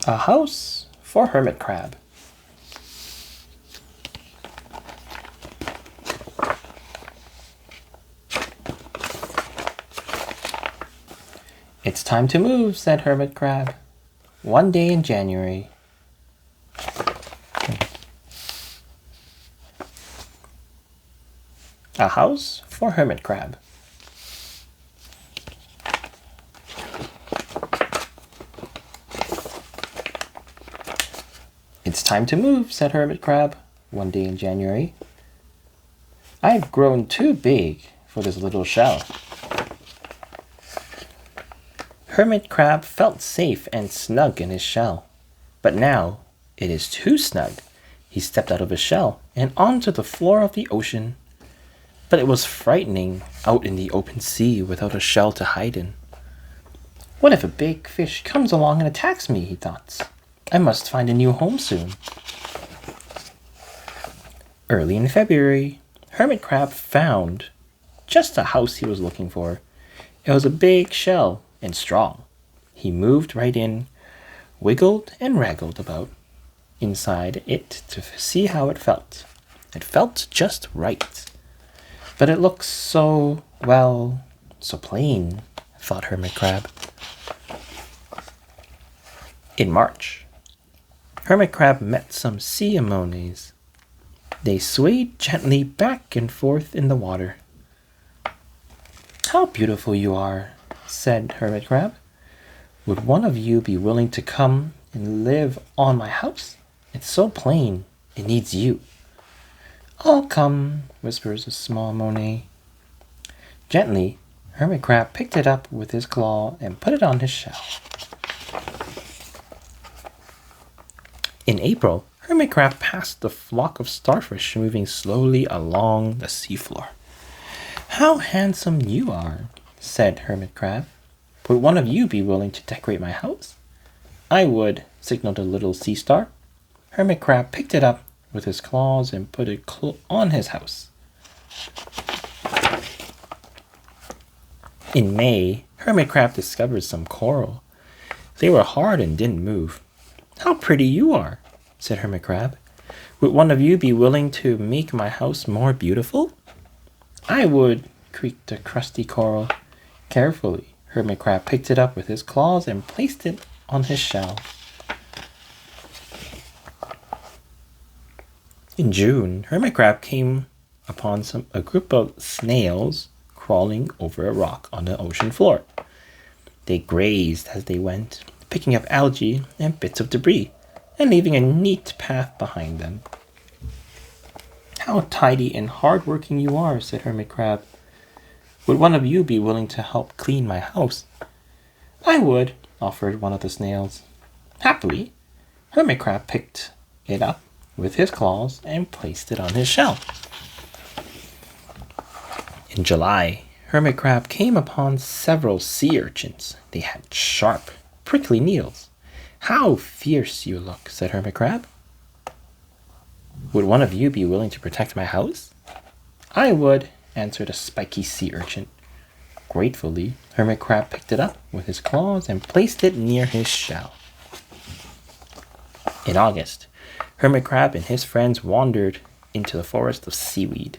A House for Hermit Crab. It's time to move, said Hermit Crab. One day in January. A House for Hermit Crab. It's time to move, said Hermit Crab, one day in January. I've grown too big for this little shell. Hermit Crab felt safe and snug in his shell, but now it is too snug. He stepped out of his shell and onto the floor of the ocean. But it was frightening out in the open sea without a shell to hide in. What if a big fish comes along and attacks me, he thought. I must find a new home soon. Early in February, Hermit Crab found just the house he was looking for. It was a big shell and strong. He moved right in, wiggled and wriggled about inside it to see how it felt. It felt just right. But it looks so plain, thought Hermit Crab. In March, Hermit Crab met some sea anemones. They swayed gently back and forth in the water. How beautiful you are, said Hermit Crab. Would one of you be willing to come and live on my house? It's so plain, it needs you. I'll come, whispers a small Monet. Gently, Hermit Crab picked it up with his claw and put it on his shell. In April, Hermit Crab passed the flock of starfish moving slowly along the seafloor. How handsome you are, said Hermit Crab. Would one of you be willing to decorate my house? I would, signaled a little sea star. Hermit Crab picked it up with his claws and put it on his house. In May, Hermit Crab discovered some coral. They were hard and didn't move. How pretty you are, said Hermit Crab. Would one of you be willing to make my house more beautiful? I would, creaked the crusty coral. Carefully, Hermit Crab picked it up with his claws and placed it on his shell. In June, Hermit Crab came upon a group of snails crawling over a rock on the ocean floor. They grazed as they went, picking up algae and bits of debris, and leaving a neat path behind them. How tidy and hard-working you are, said Hermit Crab. Would one of you be willing to help clean my house? I would, offered one of the snails. Happily, Hermit Crab picked it up with his claws and placed it on his shell. In July, Hermit Crab came upon several sea urchins. They had sharp, prickly needles. How fierce you look, said Hermit Crab. Would one of you be willing to protect my house? I would, answered a spiky sea urchin. Gratefully, Hermit Crab picked it up with his claws and placed it near his shell. In August, Hermit Crab and his friends wandered into the forest of seaweed.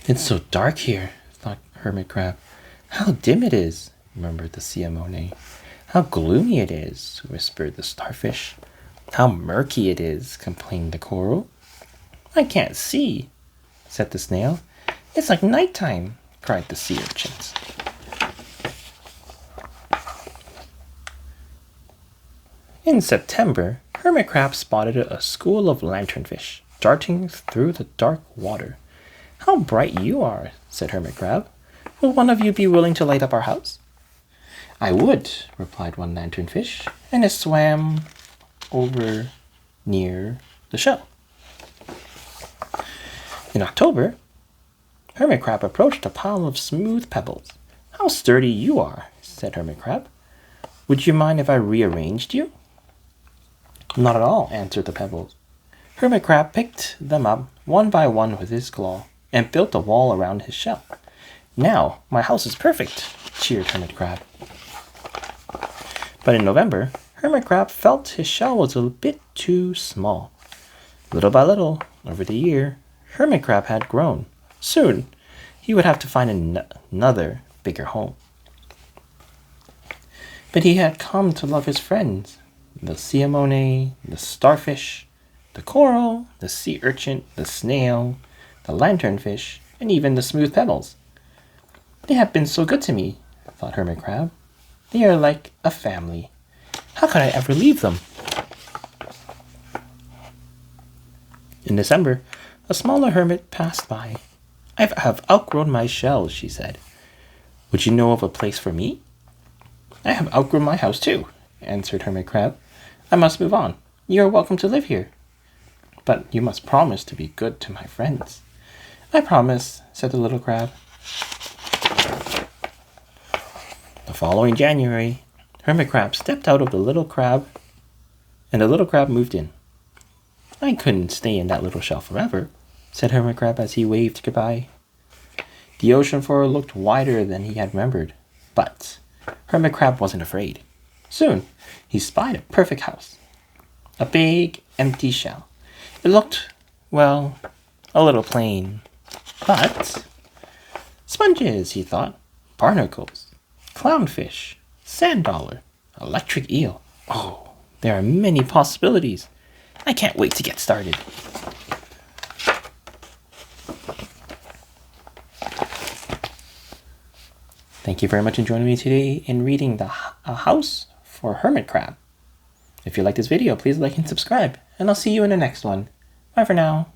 It's so dark here, thought Hermit Crab. How dim it is, murmured the sea anemone. How gloomy it is, whispered the starfish. How murky it is, complained the coral. I can't see, said the snail. It's like nighttime, cried the sea urchins. In September, Hermit Crab spotted a school of lanternfish darting through the dark water. How bright you are, said Hermit Crab. Will one of you be willing to light up our house? I would, replied one lanternfish, and it swam over near the shell. In October, Hermit Crab approached a pile of smooth pebbles. How sturdy you are, said Hermit Crab. Would you mind if I rearranged you? Not at all, answered the pebbles. Hermit Crab picked them up one by one with his claw and built a wall around his shell. Now my house is perfect, cheered Hermit Crab. But in November, Hermit Crab felt his shell was a bit too small. Little by little, over the year, Hermit Crab had grown. Soon, he would have to find another bigger home. But he had come to love his friends, the sea anemone, the starfish, the coral, the sea urchin, the snail, the lanternfish, and even the smooth pebbles. They have been so good to me, thought Hermit Crab. They are like a family. How could I ever leave them? In December, a smaller hermit passed by. I have outgrown my shells, she said. Would you know of a place for me? I have outgrown my house too, answered Hermit Crab. I must move on. You are welcome to live here. But you must promise to be good to my friends. I promise, said the little crab. The following January, Hermit Crab stepped out of the little crab, and the little crab moved in. I couldn't stay in that little shell forever, said Hermit Crab as he waved goodbye. The ocean floor looked wider than he had remembered, but Hermit Crab wasn't afraid. Soon, he spied a perfect house. A big, empty shell. It looked, well, a little plain, but sponges, he thought, barnacles, clownfish, sand dollar, electric eel. Oh, there are many possibilities. I can't wait to get started. Thank you very much for joining me today in reading A House for Hermit Crab. If you like this video, please like and subscribe, and I'll see you in the next one. Bye for now.